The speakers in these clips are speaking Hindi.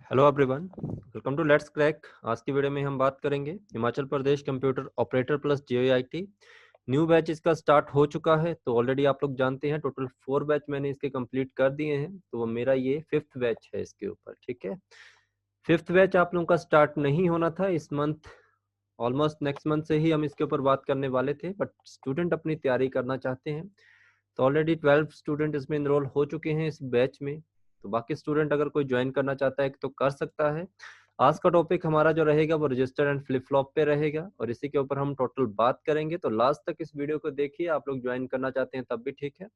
Hello everyone, welcome to let's crack. आज की वीडियो में हम बात करेंगे Himachal Pradesh computer operator plus JEIT. New batch इसका स्टार्ट हो चुका है, तो ऑलरेडी आप लोग जानते हैं टोटल 4 बैच मैंने इसके कंप्लीट कर दिए हैं, तो वो मेरा ये 5th बैच है इसके ऊपर। ठीक है, 5th बैच आप लोगों का स्टार्ट नहीं होना था इस मंथ, ऑलमोस्ट नेक्स्ट मंथ से ही हम इसके ऊपर बात करने वाले थे, बट स्टूडेंट अपनी तैयारी करना चाहते हैं, तो ऑलरेडी 12 स्टूडेंट इसमें इनरोल हो चुके हैं इस बैच में। तो बाकी स्टूडेंट अगर कोई ज्वाइन करना चाहता है तो कर सकता है। आज का टॉपिक हमारा जो रहेगा वो रजिस्टर एंड फ्लिप फ्लॉप पे रहेगा, और इसी के ऊपर हम टोटल बात करेंगे। तो लास्ट तक इस वीडियो को देखिए, आप लोग ज्वाइन करना चाहते हैं तब भी ठीक है,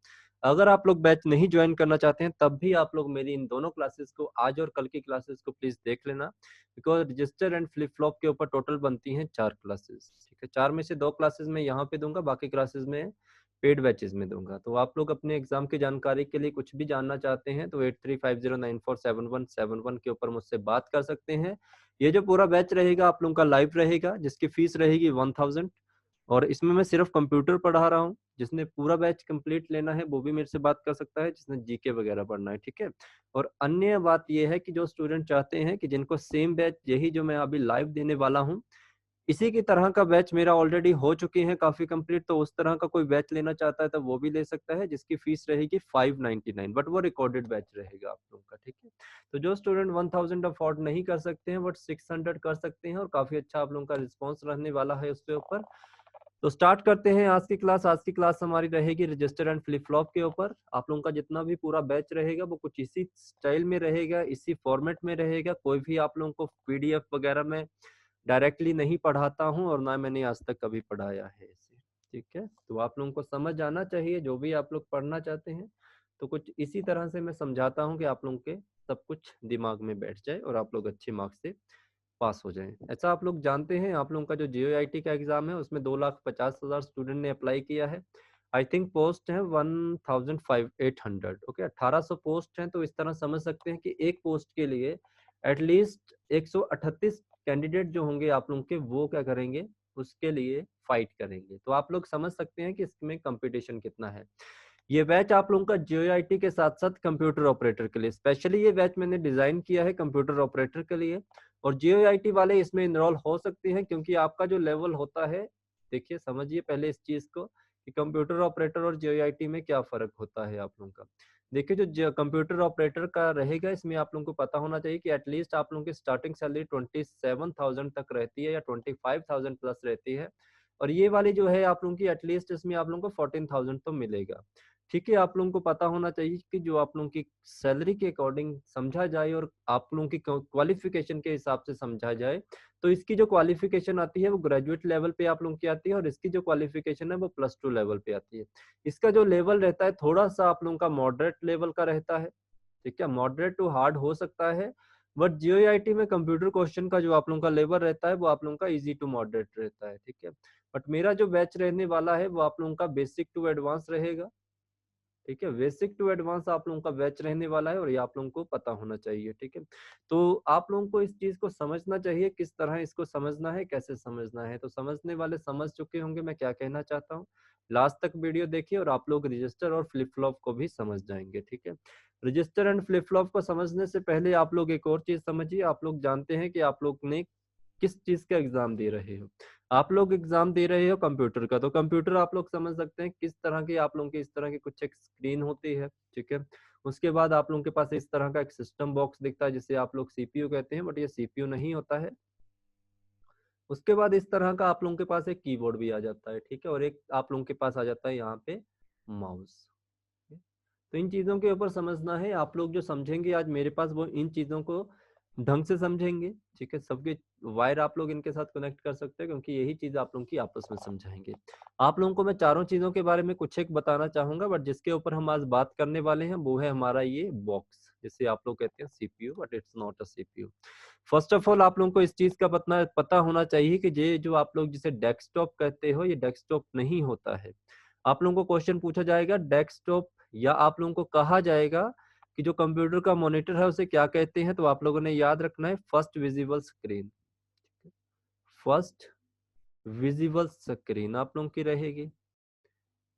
अगर आप लोग बैच नहीं ज्वाइन करना चाहते हैं तब भी आप लोग मेरी इन दोनों क्लासेस को, आज और कल की क्लासेस को प्लीज देख लेना, because register and flip flop के ऊपर टोटल बनती हैं 4 क्लासेस। ठीक है, 4 में से 2 क्लासेस मैं यहाँ पे दूंगा, बाकी क्लासेस में पेड बैचेस में दूंगा। तो आप लोग अपने एग्जाम की जानकारी के लिए कुछ भी जानना चाहते हैं तो 8350947171 के ऊपर मुझसे बात कर सकते हैं। ये जो पूरा बैच रहेगा आप लोगों का लाइव रहेगा, जिसकी फीस रहेगी 1000, और इसमें मैं सिर्फ कंप्यूटर पढ़ा रहा हूँ। जिसने पूरा बैच कंप्लीट लेना है वो भी मेरे से बात कर सकता है, जिसने जीके वगैरह पढ़ना है। ठीक है, और अन्य बात ये है कि जो स्टूडेंट चाहते हैं कि जिनको सेम बैच यही जो मैं अभी लाइव देने वाला हूँ, इसी की तरह का बैच मेरा ऑलरेडी हो चुके हैं काफी कंप्लीट, तो उस तरह का कोई बैच लेना चाहता है तो वो भी ले सकता है, जिसकी फीस रहेगी 599, बट वो रिकॉर्डेड बैच रहेगा आप लोगों का। ठीक है, तो जो स्टूडेंट 1000 अफोर्ड नहीं कर सकते हैं बट 600 कर सकते हैं, और काफी अच्छा आप लोगों का रिस्पॉन्स रहने वाला है उसके ऊपर। तो स्टार्ट करते हैं आज की क्लास। आज की क्लास हमारी रहेगी रजिस्टर एंड फ्लिप फ्लॉप के ऊपर। आप लोगों का जितना भी पूरा बैच रहेगा वो कुछ इसी स्टाइल में रहेगा, इसी फॉर्मेट में रहेगा। कोई भी आप लोगों को पीडीएफ वगैरह में डायरेक्टली नहीं पढ़ाता हूँ, और ना मैंने आज तक कभी पढ़ाया है इसे। ठीक है, तो आप लोगों को समझ आना चाहिए, जो भी आप लोग पढ़ना चाहते हैं तो कुछ इसी तरह से मैं समझाता हूँ कि आप लोगों के सब कुछ दिमाग में बैठ जाए और आप लोग अच्छे मार्क्स से पास हो जाएं। ऐसा आप लोग जानते हैं, आप लोगों का जो जेईआईटी का एग्जाम है उसमें 2,50,000 स्टूडेंट ने अप्लाई किया है। आई थिंक पोस्ट है 1,800। ओके, 1800 पोस्ट हैं, तो इस तरह समझ सकते हैं कि एक पोस्ट के लिए एटलीस्ट 138 कैंडिडेट जो होंगे आप लोगों के, वो क्या करेंगे, उसके लिए फाइट करेंगे। तो आप लोग समझ सकते हैं कि इसमें कंपटीशन कितना है। ये बैच आप लोगों का जेईआईटी के साथ साथ कंप्यूटर ऑपरेटर के लिए, स्पेशली ये बैच मैंने डिजाइन किया है कंप्यूटर ऑपरेटर के लिए, और जेईआईटी वाले इसमें इनरोल हो सकते हैं, क्योंकि आपका जो लेवल होता है, देखिए समझिए पहले इस चीज को कि कंप्यूटर ऑपरेटर और जेईआईटी में क्या फर्क होता है आप लोगों का। देखिए जो कंप्यूटर ऑपरेटर का रहेगा, इसमें आप लोगों को पता होना चाहिए कि एटलीस्ट आप लोगों की स्टार्टिंग सैलरी 27,000 तक रहती है या 25,000 प्लस रहती है, और ये वाली जो है आप लोगों की एटलीस्ट इसमें आप लोगों को 14,000 तो मिलेगा। ठीक है, आप लोगों को पता होना चाहिए कि जो आप लोगों की सैलरी के अकॉर्डिंग समझा जाए और आप लोगों की क्वालिफिकेशन के हिसाब से समझा जाए, तो इसकी जो क्वालिफिकेशन आती है वो ग्रेजुएट लेवल पे आप लोगों की आती है, और इसकी जो क्वालिफिकेशन है वो +2 लेवल पे आती है। इसका जो लेवल रहता है थोड़ा सा आप लोगों का मॉडरेट लेवल का रहता है। ठीक है, मॉडरेट टू हार्ड हो सकता है, बट जेईआईटी में कंप्यूटर क्वेश्चन का जो आप लोगों का लेवल रहता है वो आप लोगों का इजी टू मॉडरेट रहता है। ठीक है, बट मेरा जो बैच रहने वाला है वो आप लोगों का बेसिक टू एडवांस रहेगा। ठीक है, बेसिक टू एडवांस आप लोगों का बैच रहने वाला है, और ये आप लोगों को पता होना चाहिए। ठीक है, तो आप लोगों को इस चीज को समझना चाहिए, किस तरह इसको समझना है, कैसे समझना है। तो समझने वाले समझ चुके होंगे मैं क्या कहना चाहता हूँ। लास्ट तक वीडियो देखिए और आप लोग रजिस्टर और फ्लिप फ्लॉप को भी समझ जाएंगे। ठीक है, रजिस्टर एंड फ्लिप फ्लॉप को समझने से पहले आप लोग एक और चीज समझिए। आप लोग जानते हैं कि आप लोग ने किस चीज का एग्जाम दे रहे हो। आप लोग एग्जाम दे रहे हो कंप्यूटर का, तो कंप्यूटर आप लोग समझ सकते हैं किस तरह की आप लोगों की इस तरह की कुछ एक स्क्रीन होती है। ठीक है, उसके बाद आप लोगों के पास इस तरह का एक सिस्टम बॉक्स दिखता है जिसे आप लोग सीपीयू कहते हैं, बट ये सीपीयू नहीं होता है। उसके बाद इस तरह का आप लोगों के पास एक कीबोर्ड भी आ जाता है। ठीक है, और एक आप लोगों के पास आ जाता है यहाँ पे माउस। तो इन चीजों के ऊपर समझना है। आप लोग जो समझेंगे आज मेरे पास, वो इन चीजों को ढंग से समझेंगे। ठीक है, सबके वायर आप लोग इनके साथ कनेक्ट कर सकते हैं, क्योंकि यही चीज आप लोगों की आपस में समझाएंगे। आप लोगों को मैं चारों चीजों के बारे में कुछ एक बताना चाहूंगा, बट जिसके ऊपर हम आज बात करने वाले हैं वो है हमारा ये बॉक्स, जिसे आप लोग कहते हैं CPU, but it's not a CPU. First of all आप लोगों को इस चीज का पता होना चाहिए कि ये जो आप लोग जिसे डेस्कटॉप कहते हो, ये डेस्कटॉप नहीं होता है। आप लोगों को क्वेश्चन पूछा जाएगा डेस्कटॉप, या आप लोगों को कहा जाएगा कि जो कंप्यूटर का मॉनिटर है उसे क्या कहते हैं, तो आप लोगों ने याद रखना है first visible screen. First visible screen आप लोगों की रहेगी।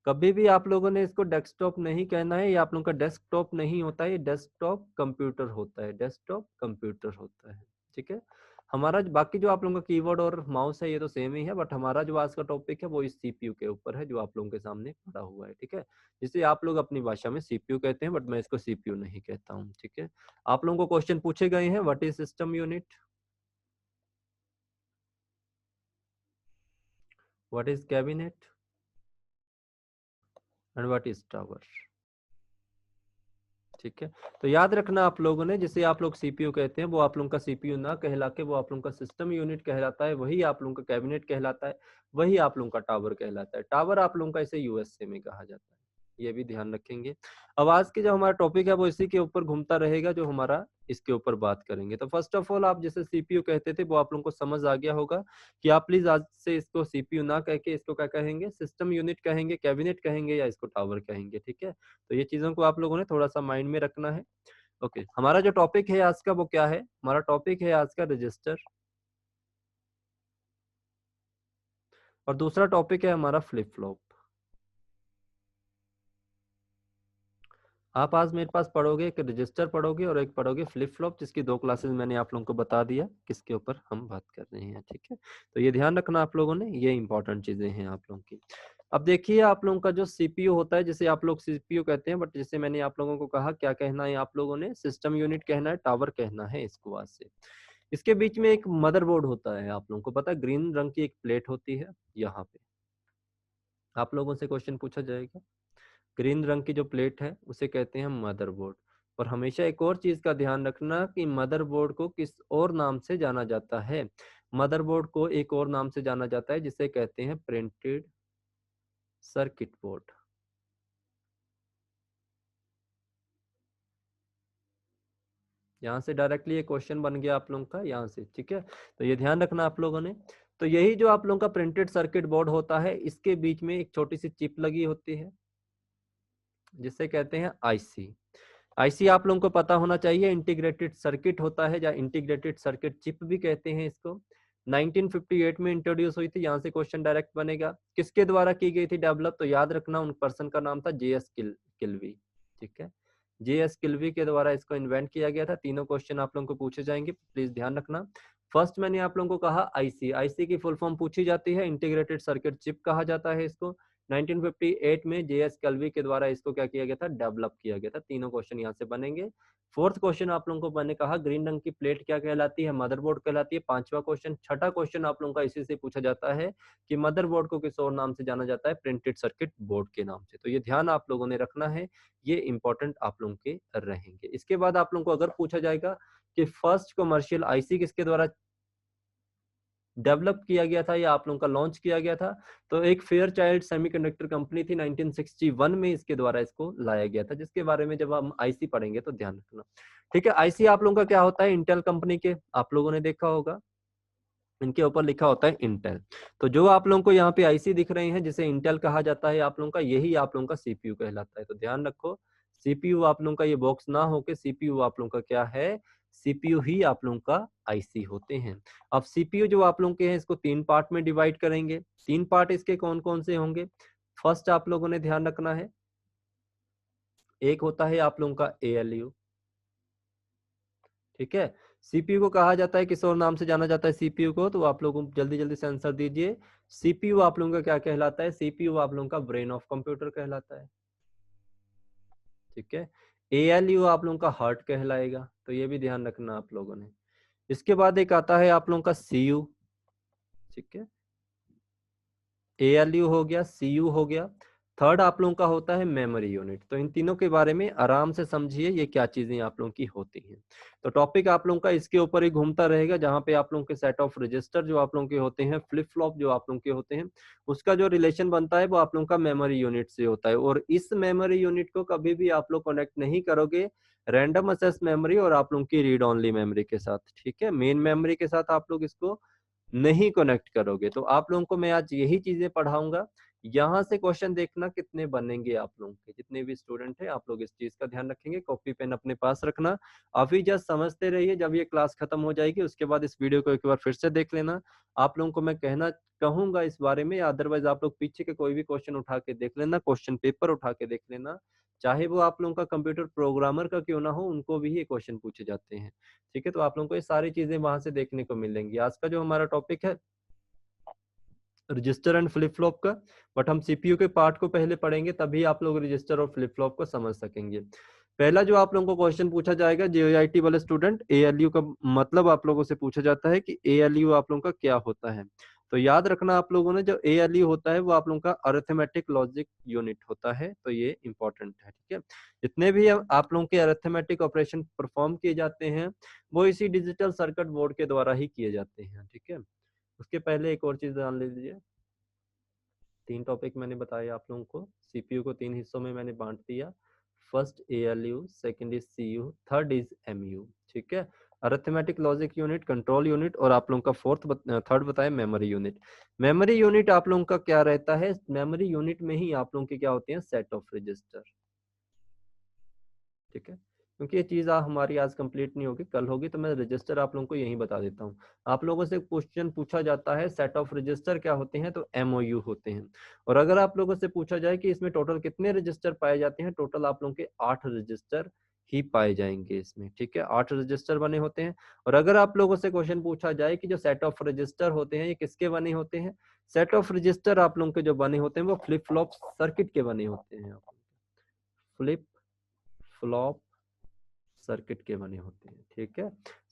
कभी भी आप लोगों ने इसको डेस्कटॉप नहीं कहना है, ये आप लोगों का डेस्कटॉप नहीं होता है, ये डेस्कटॉप कंप्यूटर होता है, डेस्कटॉप कंप्यूटर होता है। ठीक है, हमारा बाकी जो आप लोगों का कीबोर्ड और माउस है ये तो सेम ही है, बट हमारा जो आज का टॉपिक है वो इस सीपीयू के ऊपर है, जो आप लोगों के सामने पड़ा हुआ है। ठीक है, जिसे आप लोग अपनी भाषा में सीपीयू कहते हैं, बट मैं इसको सीपीयू नहीं कहता हूँ। ठीक है, आप लोगों को क्वेश्चन पूछे गए हैं, what is system unit, what is cabinet and what is tower. ठीक है, तो याद रखना आप लोगों ने, जिसे आप लोग सीपीयू कहते हैं वो आप लोगों का सीपीयू ना कहला के वो आप लोगों का सिस्टम यूनिट कहलाता है, वही आप लोगों का कैबिनेट कहलाता है, वही आप लोगों का टावर कहलाता है। टावर आप लोगों का इसे यूएसए में कहा जाता है, ये भी ध्यान रखेंगे। अब आज के जो हमारा टॉपिक है वो इसी के ऊपर घूमता रहेगा, जो हमारा इसके ऊपर बात करेंगे। तो फर्स्ट ऑफ ऑल आप जैसे सीपीयू कहते थे वो आप लोगों को समझ आ गया होगा कि आप प्लीज आज से इसको सीपीयू ना कह के इसको क्या कहेंगे, सिस्टम यूनिट कहेंगे, कैबिनेट कहेंगे, या इसको टावर कहेंगे। ठीक है, तो ये चीजों को आप लोगों ने थोड़ा सा माइंड में रखना है। ओके, हमारा जो टॉपिक है आज का वो क्या है, हमारा टॉपिक है आज का रजिस्टर, और दूसरा टॉपिक है हमारा फ्लिप फ्लॉप। आप आज मेरे पास पढ़ोगे, एक रजिस्टर पढ़ोगे और एक पढ़ोगे फ्लिप फ्लॉप, जिसकी 2 क्लासेस मैंने आप लोगों को बता दिया किसके ऊपर हम बात कर रहे हैं। ठीक है, तो ये ध्यान रखना आप लोगों ने, ये इंपॉर्टेंट चीजें हैं आप लोगों की। अब देखिए आप लोगों का जो सीपीयू होता है, जिसे आप लोग सीपीयू कहते हैं, बट जैसे मैंने आप लोगों को कहा क्या कहना है आप लोगों ने, सिस्टम यूनिट कहना है, टावर कहना है इसको आज से। इसके बीच में एक मदरबोर्ड होता है, आप लोगों को पता है, ग्रीन रंग की एक प्लेट होती है यहाँ पे। आप लोगों से क्वेश्चन पूछा जाएगा, ग्रीन रंग की जो प्लेट है उसे कहते हैं मदरबोर्ड। और हमेशा एक और चीज का ध्यान रखना कि मदरबोर्ड को किस और नाम से जाना जाता है। मदरबोर्ड को एक और नाम से जाना जाता है जिसे कहते हैं प्रिंटेड सर्किट बोर्ड। यहाँ से डायरेक्टली ये क्वेश्चन बन गया आप लोगों का यहाँ से। ठीक है, तो ये ध्यान रखना आप लोगों ने। तो यही जो आप लोगों का प्रिंटेड सर्किट बोर्ड होता है, इसके बीच में एक छोटी सी चिप लगी होती है जिसे कहते हैं आईसी। आईसी आप लोगों को पता होना चाहिए, इंटीग्रेटेड सर्किट होता है, या इंटीग्रेटेड सर्किट चिप भी कहते हैं इसको। 1958 में इंट्रोड्यूस हुई थी, यहाँ से क्वेश्चन डायरेक्ट बनेगा। किसके द्वारा की गई थी डेवलप, तो याद रखना उन पर्सन का नाम था जेएस किल्वी। ठीक है, जेएस किल्वी के द्वारा इसको इन्वेंट किया गया था। तीनों क्वेश्चन आप लोगों को पूछे जाएंगे, प्लीज ध्यान रखना। फर्स्ट मैंने आप लोगों को कहा आईसी, आईसी की फुल फॉर्म पूछी जाती है, इंटीग्रेटेड सर्किट चिप कहा जाता है इसको। 1958 में जेएस कल्वी के द्वारा इसको क्या किया गया था, डेवलप किया गया था। तीनों क्वेश्चन यहाँ से बनेंगे। फोर्थ क्वेश्चन आप लोगों को मैंने कहा ग्रीन रंग की प्लेट क्या कहलाती है, मदरबोर्ड कहलाती है। पांचवा क्वेश्चन, छठा क्वेश्चन आप लोगों का इसी से पूछा जाता है कि मदरबोर्ड को किस और नाम से जाना जाता है, प्रिंटेड सर्किट बोर्ड के नाम से। तो ये ध्यान आप लोगों ने रखना है, ये इंपॉर्टेंट आप लोगों के रहेंगे। इसके बाद आप लोगों को अगर पूछा जाएगा कि फर्स्ट कमर्शियल आईसी किसके द्वारा डेवलप किया गया था या आप लोगों का लॉन्च किया गया था, तो एक फेयर चाइल्ड सेमीकंडक्टर कंपनी थी, 1961 में इसके द्वारा इसको लाया गया था, जिसके बारे में जब हम आईसी पढ़ेंगे तो ध्यान रखना। ठीक है, आईसी आप लोगों का क्या होता है, इंटेल कंपनी के आप लोगों ने देखा होगा, इनके ऊपर लिखा होता है इंटेल। तो जो आप लोगों को यहाँ पे आईसी दिख रहे हैं जिसे इंटेल कहा जाता है आप लोगों का, यही आप लोगों का सीपीयू कहलाता है। तो ध्यान रखो, सीपीयू आप लोगों का ये बॉक्स ना होके सीपीयू आप लोगों का क्या है, सीपीयू ही आप लोगों का आईसी होते हैं। अब सीपीयू जो आप लोगों के हैं इसको 3 पार्ट में डिवाइड करेंगे। 3 पार्ट इसके कौन कौन से होंगे, फर्स्ट आप लोगों ने ध्यान रखना है, एक होता है आप लोगों का एएलयू। ठीक है, सीपीयू को कहा जाता है, किस और नाम से जाना जाता है सीपीयू को, तो आप लोगों जल्दी जल्दी से आंसर दीजिए। सीपीयू आप लोगों का क्या कहलाता है, सीपीयू आप लोगों का ब्रेन ऑफ कंप्यूटर कहलाता है। ठीक है, एएलयू आप लोगों का हार्ट कहलाएगा, तो ये भी ध्यान रखना आप लोगों ने। इसके बाद एक आता है आप लोगों का सीयू। ठीक है, एएलयू हो गया, सीयू हो गया। थर्ड आप लोगों का होता है मेमोरी यूनिट। तो इन तीनों के बारे में आराम से समझिए ये क्या चीजें आप लोगों की होती हैं। तो टॉपिक आप लोगों का इसके ऊपर ही घूमता रहेगा, जहां पे आप लोगों के सेट ऑफ रजिस्टर जो आप लोगों के होते हैं, फ्लिप फ्लॉप जो आप लोगों के होते हैं, उसका जो रिलेशन बनता है वो आप लोगों का मेमोरी यूनिट से होता है। और इस मेमोरी यूनिट को कभी भी आप लोग कनेक्ट नहीं करोगे रैंडम एक्सेस मेमोरी और आप लोगों की रीड ओनली मेमोरी के साथ। ठीक है, मेन मेमोरी के साथ आप लोग इसको नहीं कनेक्ट करोगे। तो आप लोगों को मैं आज यही चीजें पढ़ाऊंगा, यहाँ से क्वेश्चन देखना कितने बनेंगे आप लोगों के, जितने भी स्टूडेंट है आप लोग इस चीज का ध्यान रखेंगे, कॉपी पेन अपने पास रखना। अभी जस्ट समझते रहिए, जब ये क्लास खत्म हो जाएगी उसके बाद इस वीडियो को एक बार फिर से देख लेना। आप लोगों को मैं कहूंगा इस बारे में, अदरवाइज आप लोग पीछे के कोई भी क्वेश्चन उठा के देख लेना, क्वेश्चन पेपर उठा के देख लेना, चाहे वो आप लोगों का कंप्यूटर प्रोग्रामर का क्यों ना हो, उनको भी ये क्वेश्चन पूछे जाते हैं। ठीक है, तो आप लोगों को ये सारी चीजें वहां से देखने को मिलेंगी। आज का जो हमारा टॉपिक है रजिस्टर एंड फ्लिप फ्लॉप का, बट हम सीपीयू के पार्ट को पहले पढ़ेंगे, तभी आप लोग रजिस्टर और फ्लिप फ्लॉप को समझ सकेंगे। पहला जो आप लोगों को क्वेश्चन पूछा जाएगा, जेआईटी वाले स्टूडेंट, एएलयू का मतलब आप लोगों से पूछा जाता है कि एएलयू आप लोगों का क्या होता है। तो याद रखना आप लोगों ने, जो एएलयू होता है वो आप लोगों का अरिथमेटिक लॉजिक यूनिट होता है, तो ये इंपॉर्टेंट है। ठीक है, जितने भी आप लोगों के अरिथमेटिक ऑपरेशन परफॉर्म किए जाते हैं वो इसी डिजिटल सर्किट बोर्ड के द्वारा ही किए जाते हैं। ठीक है, उसके पहले एक और चीज जान लीजिए, 3 टॉपिक मैंने बताया आप लोगों को, सीपीयू को 3 हिस्सों में मैंने बांट दिया। First ALU, second is CU, third is MU. ठीक है, arithmetic logic unit, control unit, और आप लोगों का थर्ड बताया मेमोरी यूनिट। मेमोरी यूनिट आप लोगों का क्या रहता है, मेमोरी यूनिट में ही आप लोगों के क्या होते हैं, सेट ऑफ रजिस्टर। ठीक है, क्योंकि ये चीज हमारी आज कंप्लीट नहीं होगी, कल होगी, तो मैं रजिस्टर आप लोगों को यही बता देता हूँ। आप लोगों से क्वेश्चन पूछा जाता है सेट ऑफ रजिस्टर क्या होते हैं, तो एमओयू होते हैं। और अगर आप लोगों से पूछा जाए कि इसमें टोटल कितने रजिस्टर पाए जाते हैं, टोटल आप लोगों के 8 रजिस्टर ही पाए जाएंगे इसमें। ठीक है, 8 रजिस्टर बने होते हैं। और अगर आप लोगों से क्वेश्चन पूछा जाए कि जो सेट ऑफ रजिस्टर होते हैं ये किसके बने होते हैं, सेट ऑफ रजिस्टर आप लोगों के जो बने होते हैं वो फ्लिप फ्लॉप सर्किट के बने होते हैं। फ्लिप फ्लॉप सर्किट के बने होते हैं। ठीक है,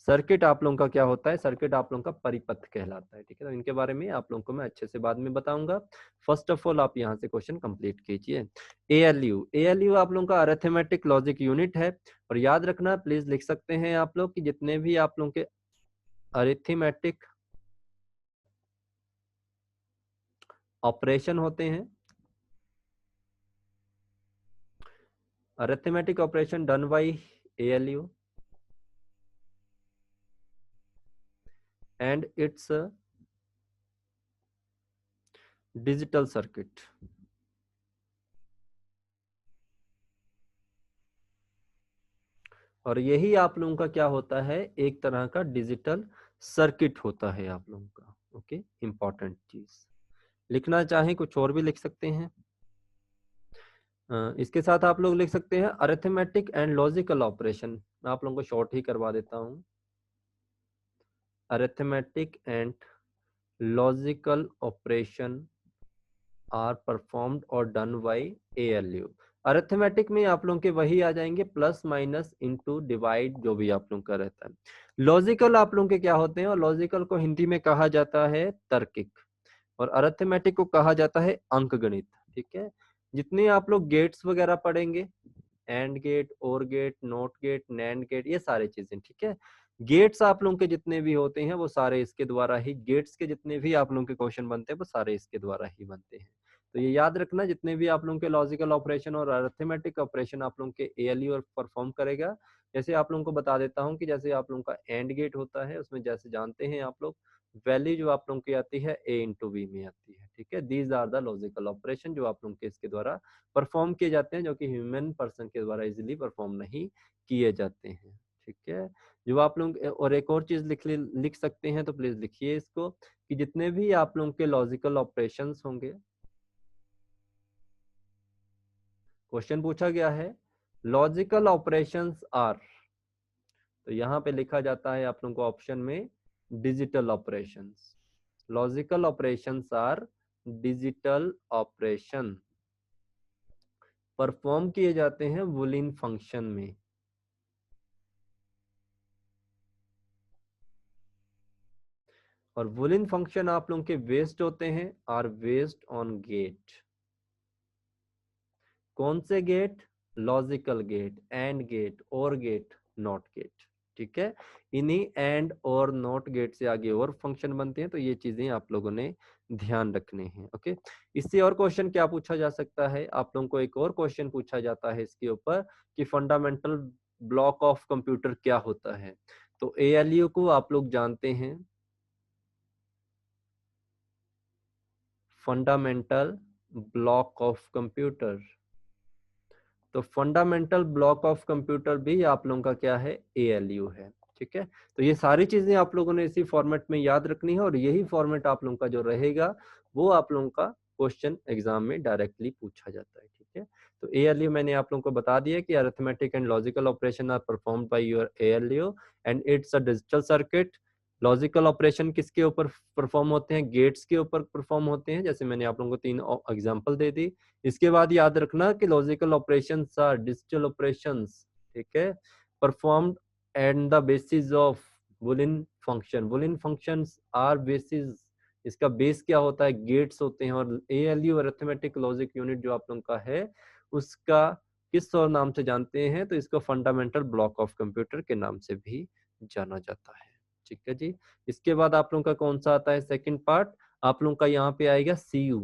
सर्किट आप लोगों का क्या होता है, सर्किट आप लोगों का परिपथ कहलाता है। ठीक है, तो इनके बारे में आप लोगों को मैं अच्छे से बाद में बताऊंगा। फर्स्ट ऑफ ऑल आप यहाँ से क्वेश्चन कंप्लीट कीजिए। एएलयू, एएलयू आप लोगों का अरिथमेटिक लॉजिक यूनिट है। और याद रखना, प्लीज लिख सकते हैं आप लोग कि जितने भी आप लोगों के अरिथमेटिक ऑपरेशन होते हैं, arithmetic operation done by ALU and its digital circuit, और यही आप लोगों का क्या होता है, एक तरह का डिजिटल सर्किट होता है आप लोगों का। ओके, इंपॉर्टेंट चीज, लिखना चाहें कुछ और भी लिख सकते हैं। इसके साथ आप लोग लिख सकते हैं अरिथमेटिक एंड लॉजिकल ऑपरेशन, मैं आप लोगों को शॉर्ट ही करवा देता हूं, arithmetic and logical operation are performed और डन बाई एएलयू। अरिथमेटिक में आप लोगों के वही आ जाएंगे, प्लस माइनस इनटू डिवाइड, जो भी आप लोगों का रहता है। लॉजिकल आप लोगों के क्या होते हैं, और लॉजिकल को हिंदी में कहा जाता है तार्किक, और अरिथमेटिक को कहा जाता है अंकगणित। ठीक है, जितने आप लोग गेट्स वगैरह पढ़ेंगे, and gate, or gate, not gate, NAND gate, ये सारी चीजें। ठीक है, गेट्स आप लोगों के जितने भी होते हैं वो सारे इसके द्वारा ही, गेट्स के जितने भी आप लोगों के क्वेश्चन बनते हैं वो सारे इसके द्वारा ही बनते हैं। तो ये याद रखना, जितने भी आप लोगों के लॉजिकल ऑपरेशन और अरिथमेटिक ऑपरेशन आप लोगों के एएलयू और परफॉर्म करेगा। जैसे आप लोगों को बता देता हूँ कि जैसे आप लोगों का एंड गेट होता है, उसमें जैसे जानते हैं आप लोग, वैल्यू जो आप लोगों की आती है ए इंटू बी में आती है। ठीक है, these are the logical operation जो आप लोगों के इसके द्वारा परफॉर्म किए जाते हैं, जो कि ह्यूमन पर्सन के द्वारा इजीली परफॉर्म नहीं किए जाते हैं। ठीक है, जो आप लोग, और एक और चीज लिख सकते हैं, तो प्लीज लिखिए इसको, कि जितने भी आप लोगों के लॉजिकल ऑपरेशंस होंगे, क्वेश्चन पूछा गया है लॉजिकल ऑपरेशंस आर, तो यहाँ पे लिखा जाता है आप लोगों को ऑप्शन में digital operations. Logical operations are digital operation, perform किए जाते हैं बूलियन फंक्शन में। और बूलियन फंक्शन आप लोगों के बेस्ड होते हैं, आर बेस्ड ऑन गेट। कौन से gate, logical gate, and gate, or gate, not gate. ठीक है, इन्हीं एंड और नॉट गेट से आगे और फंक्शन बनते हैं, तो ये चीजें आप लोगों ने ध्यान रखने हैं। ओके, इससे और क्वेश्चन क्या पूछा जा सकता है, आप लोगों को एक और क्वेश्चन पूछा जाता है इसके ऊपर कि फंडामेंटल ब्लॉक ऑफ कंप्यूटर क्या होता है। तो एएलयू को आप लोग जानते हैं, फंडामेंटल ब्लॉक ऑफ कंप्यूटर। तो फंडामेंटल ब्लॉक ऑफ कंप्यूटर भी आप लोगों का क्या है, ALU है। ठीक है, तो ये सारी चीजें आप लोगों ने इसी फॉर्मेट में याद रखनी है और यही फॉर्मेट आप लोगों का जो रहेगा वो आप लोगों का क्वेश्चन एग्जाम में डायरेक्टली पूछा जाता है। ठीक है, तो ALU मैंने आप लोगों को बता दिया कि arithmetic and logical operation are performed by your ALU and it's a digital circuit. Logical operation किसके ऊपर परफॉर्म होते हैं, गेट्स के ऊपर परफॉर्म होते हैं, जैसे मैंने आप लोगों को 3 एग्जांपल दे दी। इसके बाद याद रखना कि logical operations are digital operations, ठीक है, performed and the basis of Boolean function. Boolean functions are basis, इसका बेस क्या होता है, गेट्स होते हैं। और ALU अरिथमेटिक लॉजिक यूनिट जो आप लोगों का है उसका किस और नाम से जानते हैं, तो इसको फंडामेंटल ब्लॉक ऑफ कंप्यूटर के नाम से भी जाना जाता है। ठीक है जी, इसके बाद आप लोगों का कौन सा आता है, सेकंड पार्ट आप लोगों का यहाँ पे आएगा CU।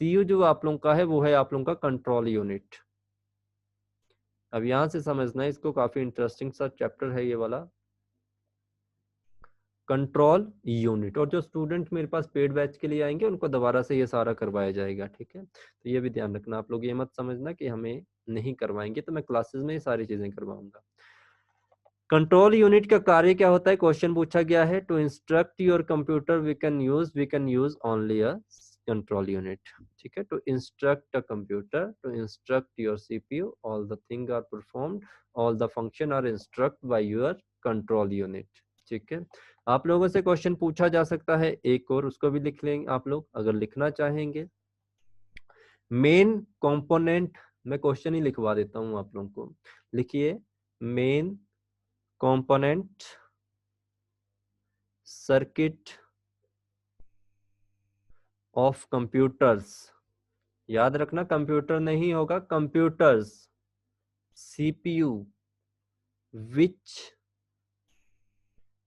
CU जो आप लोगों का है वो है आप लोगों का कंट्रोल यूनिट। अब यहां से समझना है इसको, काफी इंटरेस्टिंग सा चैप्टर है ये वाला, कंट्रोल यूनिट। और जो स्टूडेंट मेरे पास पेड बैच के लिए आएंगे उनको दोबारा से ये सारा करवाया जाएगा। ठीक है, तो ये भी ध्यान रखना आप लोग, ये मत समझना कि हमें नहीं करवाएंगे, तो मैं क्लासेस में ये सारी चीजें करवाऊंगा। कंट्रोल यूनिट का कार्य क्या होता है, क्वेश्चन पूछा गया है, to instruct your computer we can use only a control unit. ठीक है, to instruct a computer, to instruct your CPU, all the thing are performed, all the function are instruct by your control unit. ठीक है, आप लोगों से क्वेश्चन पूछा जा सकता है एक और, उसको भी लिख लेंगे आप लोग अगर लिखना चाहेंगे। मेन कंपोनेंट, मैं क्वेश्चन ही लिखवा देता हूं आप लोगों को, लिखिए main component circuit of computers. याद रखना कंप्यूटर नहीं होगा, computers. CPU which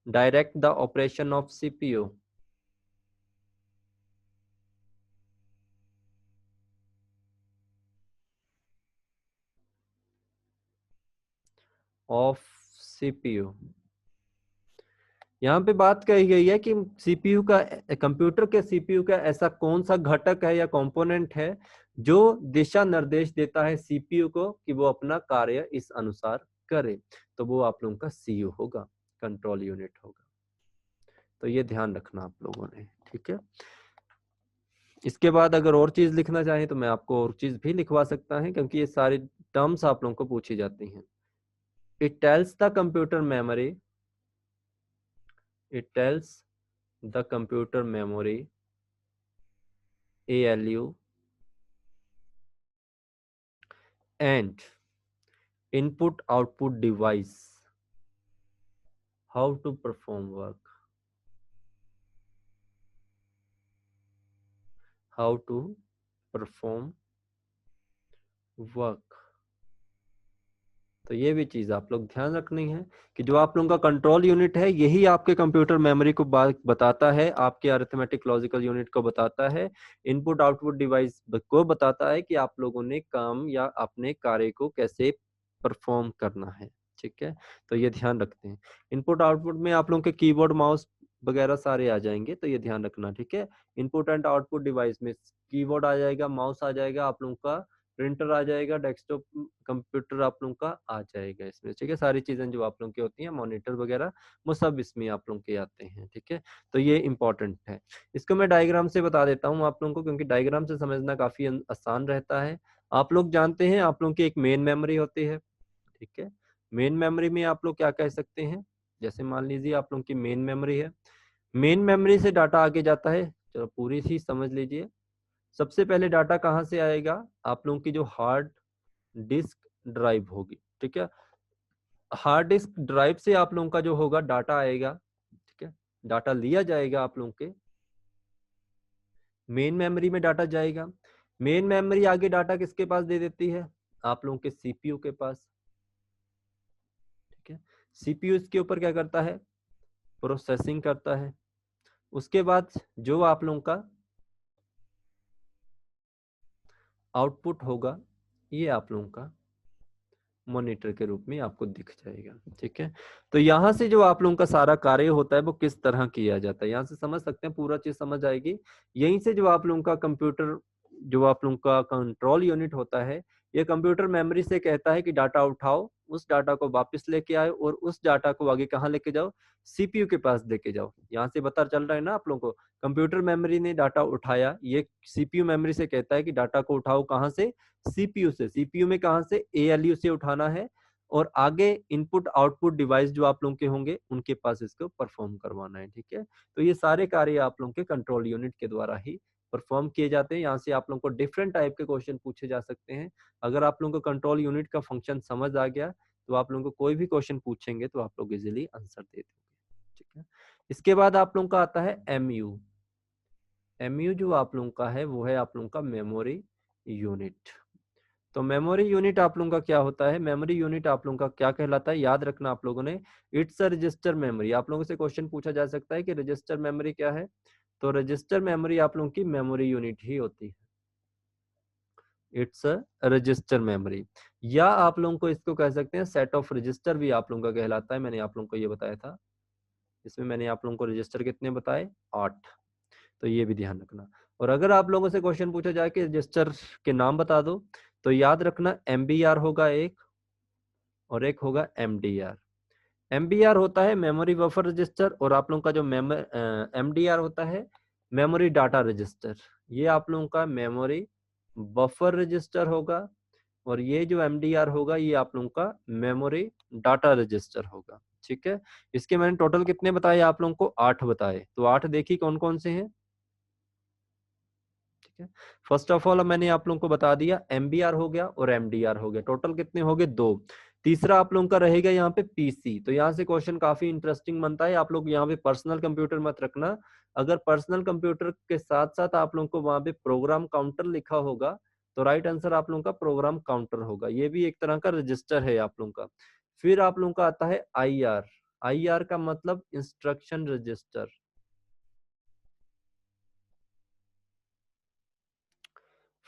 direct the operation of CPU of CPU। यहाँ पे बात कही गई है कि CPU का, कंप्यूटर के CPU का ऐसा कौन सा घटक है या कंपोनेंट है जो दिशा निर्देश देता है CPU को कि वो अपना कार्य इस अनुसार करे, तो वो आप लोगों का CU होगा, कंट्रोल यूनिट होगा। तो ये ध्यान रखना आप लोगों ने। ठीक है, इसके बाद अगर और चीज लिखना चाहें तो मैं आपको और चीज भी लिखवा सकता है, क्योंकि ये सारी टर्म्स आप लोगों को पूछी जाती हैं। It tells the computer memory, it tells the computer memory ALU and input output device how to perform work, how to perform work। तो ये भी चीज आप लोग ध्यान रखनी है कि जो आप लोगों का कंट्रोल यूनिट है यही आपके कंप्यूटर मेमोरी को बताता है, आपके अरिथमेटिक लॉजिकल यूनिट को बताता है, इनपुट आउटपुट डिवाइस को बताता है कि आप लोगों ने काम या अपने कार्य को कैसे परफॉर्म करना है। ठीक है, तो ये ध्यान रखते हैं। इनपुट आउटपुट में आप लोगों के कीबोर्ड माउस वगैरह सारे आ जाएंगे, तो ये ध्यान रखना। ठीक है, इनपुट एंड आउटपुट डिवाइस में कीबोर्ड आ जाएगा, माउस आ जाएगा, आप लोगों का प्रिंटर आ जाएगा, डेस्कटॉप कंप्यूटर आप लोगों का आ जाएगा इसमें। ठीक है, सारी चीजें जो आप लोगों की होती हैं, मॉनिटर वगैरह, वो सब इसमें आप लोगों के आते हैं। ठीक है, तो ये इंपॉर्टेंट है। इसको मैं डायग्राम से बता देता हूँ आप लोगों को, क्योंकि डायग्राम से समझना काफी आसान रहता है। आप लोग जानते हैं आप लोगों की एक मेन मेमोरी होती है। ठीक है, मेन मेमोरी में आप लोग क्या कह सकते हैं, जैसे मान लीजिए आप लोगों की मेन मेमोरी है, मेन मेमोरी से डाटा आगे जाता है, चलो पूरी चीज समझ लीजिए। सबसे पहले डाटा कहाँ से आएगा, आप लोगों की जो हार्ड डिस्क ड्राइव होगी। ठीक है, हार्ड डिस्क ड्राइव से आप लोगों का जो होगा डाटा आएगा। ठीक है, डाटा लिया जाएगा आप लोगों के मेन मेमोरी में, डाटा जाएगा। मेन मेमोरी आगे डाटा किसके पास दे देती है, आप लोगों के CPU के पास। ठीक है, CPU इसके ऊपर क्या करता है, प्रोसेसिंग करता है। उसके बाद जो आप लोगों का आउटपुट होगा ये आप लोगों का मॉनिटर के रूप में आपको दिख जाएगा। ठीक है, तो यहाँ से जो आप लोगों का सारा कार्य होता है वो किस तरह किया जाता है, यहाँ से समझ सकते हैं, पूरा चीज समझ आएगी। यहीं से जो आप लोगों का कंप्यूटर जो आप लोगों का कंट्रोल यूनिट होता है, ये कंप्यूटर मेमोरी से कहता है कि डाटा उठाओ, उस डाटा को वापस लेके आओ और उस डाटा को आगे कहाँ लेके जाओ, सीपीयू के पास लेके जाओ। यहाँ से पता चल रहा है ना आप लोगों को, कंप्यूटर मेमोरी ने डाटा उठाया, ये सीपीयू मेमोरी से कहता है कि डाटा को उठाओ कहाँ से, सीपीयू से। सीपीयू में कहाँ से, एएलयू से उठाना है और आगे इनपुट आउटपुट डिवाइस जो आप लोगों के होंगे उनके पास इसको परफॉर्म करवाना है। ठीक है, तो ये सारे कार्य आप लोगों के कंट्रोल यूनिट के द्वारा ही परफॉर्म किए जाते हैं। यहाँ से आप लोगों को डिफरेंट टाइप के क्वेश्चन पूछे जा सकते हैं। अगर आप लोगों को कंट्रोल यूनिट का फंक्शन समझ आ गया तो आप लोगों को कोई भी क्वेश्चन पूछेंगे तो आप लोग इजिली आंसर दे देंगे। ठीक है, इसके बाद आप लोगों का आता है एमयू। एमयू जो आप लोगों का है वो है आप लोगों का मेमोरी यूनिट। तो मेमोरी यूनिट आप लोगों का क्या होता है, मेमोरी यूनिट आप लोगों का क्या कहलाता है, याद रखना आप लोगों ने, इट्स अ रजिस्टर मेमोरी। आप लोगों से क्वेश्चन पूछा जा सकता है कि रजिस्टर मेमोरी क्या है, तो रजिस्टर मेमोरी आप लोगों की मेमोरी यूनिट ही होती है, इट्स अ रजिस्टर मेमोरी। या आप लोगों को इसको कह सकते हैं सेट ऑफ रजिस्टर भी आप लोगों का कहलाता है। मैंने आप लोगों को ये बताया था, इसमें मैंने आप लोगों को रजिस्टर कितने बताए, 8। तो ये भी ध्यान रखना। और अगर आप लोगों से क्वेश्चन पूछा जाए कि रजिस्टर के नाम बता दो, तो याद रखना एमबीआर होगा एक और एक होगा एमडीआर। एमबीआर होता है मेमोरी बफर रजिस्टर और आप लोगों का जो एमडीआर होता है मेमोरी डाटा रजिस्टर। ये आप लोगों का मेमोरी बफर रजिस्टर होगा और ये जो एमडीआर होगा ये आप लोगों का मेमोरी डाटा रजिस्टर होगा। ठीक है, इसके मैंने टोटल कितने बताए आप लोगों को, 8 बताए। तो 8 देखिए कौन कौन से हैं। ठीक है, फर्स्ट ऑफ ऑल मैंने आप लोगों को बता दिया एमबीआर हो गया और एमडीआर हो गया, टोटल कितने हो गए, 2। तीसरा आप लोगों का रहेगा यहाँ पे पीसी। तो यहाँ से क्वेश्चन काफी इंटरेस्टिंग बनता है। आप लोग यहाँ पे पर्सनल कंप्यूटर मत रखना, अगर पर्सनल कंप्यूटर के साथ साथ आप लोगों को वहां पे प्रोग्राम काउंटर लिखा होगा तो राइट आंसर आप लोगों का प्रोग्राम काउंटर होगा। ये भी एक तरह का रजिस्टर है आप लोगों का। फिर आप लोगों का आता है आईआर। आईआर का मतलब इंस्ट्रक्शन रजिस्टर।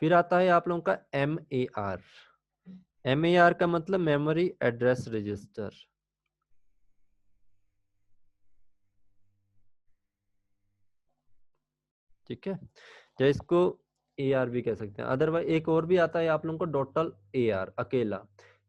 फिर आता है आप लोगों का M A R. M A R का मतलब मेमोरी एड्रेस रजिस्टर। ठीक है, या इसको ए आर भी कह सकते हैं। अदरवाइज एक और भी आता है आप लोगों को टोटल ए आर अकेला।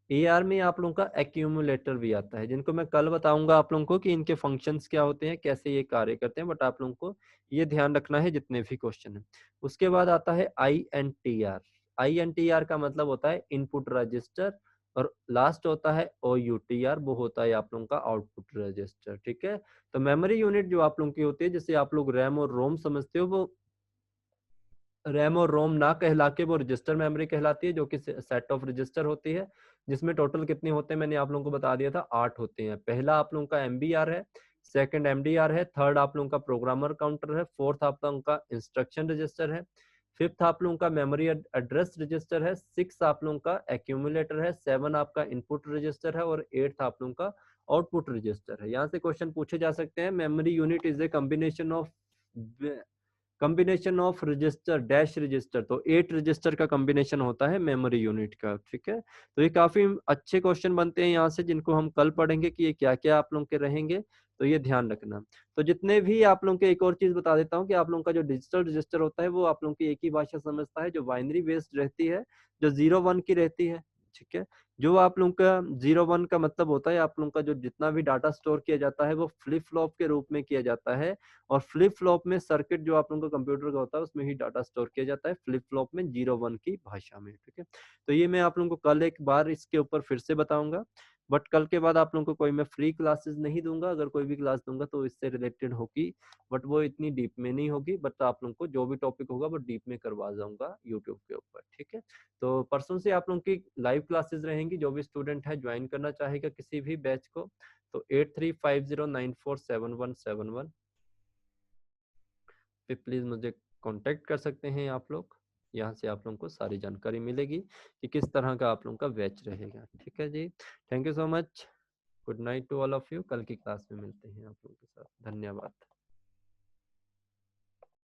ए आर में आप लोगों का एक्यूमुलेटर भी आता है, जिनको मैं कल बताऊंगा आप लोगों को कि इनके फंक्शंस क्या होते हैं, कैसे ये कार्य करते हैं, बट आप लोगों को ये ध्यान रखना है जितने भी क्वेश्चन है। उसके बाद आता है I N T R. I N T R का मतलब होता है इनपुट रजिस्टर और लास्ट होता है ओ यू टी आर, वो होता है आप लोगों का आउटपुट रजिस्टर। ठीक है, तो मेमोरी यूनिट जो आप लोगों की होती है, जिसे आप लोग रैम और रोम समझते हो, वो रैम और रोम ना कहला के वो रजिस्टर मेमोरी कहलाती है, जो कि सेट ऑफ रजिस्टर होती है, जिसमें टोटल कितने होते हैं मैंने आप लोगों को बता दिया था, 8 होते हैं। पहला आप लोगों का एमबीआर है, सेकंड एमडीआर है, थर्ड आप लोगों का प्रोग्रामर काउंटर है, फोर्थ आप लोगों का इंस्ट्रक्शन रजिस्टर है, फिफ्थ आप लोगों का मेमोरी एड्रेस रजिस्टर है, सिक्स आप लोगों का एक्यूमुलेटर है, सेवन आपका इनपुट रजिस्टर है और एट्थ आप लोगों का आउटपुट रजिस्टर है। यहाँ से क्वेश्चन पूछे जा सकते हैं, memory unit is a combination of register dash register. तो 8 रजिस्टर का कॉम्बिनेशन होता है मेमोरी यूनिट का। ठीक है, तो ये काफी अच्छे क्वेश्चन बनते हैं यहाँ से, जिनको हम कल पढ़ेंगे कि ये क्या क्या आप लोगों के रहेंगे, तो ये ध्यान रखना। तो जितने भी आप लोगों के, एक और चीज बता देता हूँ कि आप लोगों का जो डिजिटल रजिस्टर होता है वो आप लोगों की एक ही भाषा समझता है, जो बाइनरी बेस्ड रहती है, जो 0-1 की रहती है। ठीक है, जो आप लोगों का 0-1 का मतलब होता है, आप लोगों का जो जितना भी डाटा स्टोर किया जाता है वो फ्लिप फ्लॉप के रूप में किया जाता है, और फ्लिप फ्लॉप में सर्किट जो आप लोगों का कंप्यूटर का होता है उसमें ही डाटा स्टोर किया जाता है, फ्लिप फ्लॉप में 0-1 की भाषा में। ठीक है, तो ये मैं आप लोगों को कल एक बार इसके ऊपर फिर से बताऊंगा, बट कल के बाद आप लोगों को कोई मैं फ्री क्लासेस नहीं दूंगा। अगर कोई भी क्लास दूंगा तो इससे रिलेटेड होगी, बट वो इतनी डीप में नहीं होगी, बट आप लोगों को जो भी टॉपिक होगा वो डीप में करवा जाऊंगा यूट्यूब के ऊपर। ठीक है, तो परसों से आप लोगों की लाइव क्लासेस रहेंगी। जो भी स्टूडेंट है ज्वाइन करना चाहेगा किसी भी बैच को, तो 8350947171 पे प्लीज मुझे कांटेक्ट कर सकते हैं आप लोग। यहाँ से आप लोगों को सारी जानकारी मिलेगी कि किस तरह का आप लोगों का बैच रहेगा। ठीक है जी, thank you so much, good night to all of you. कल की क्लास में मिलते हैं आप लोगों के साथ, धन्यवाद।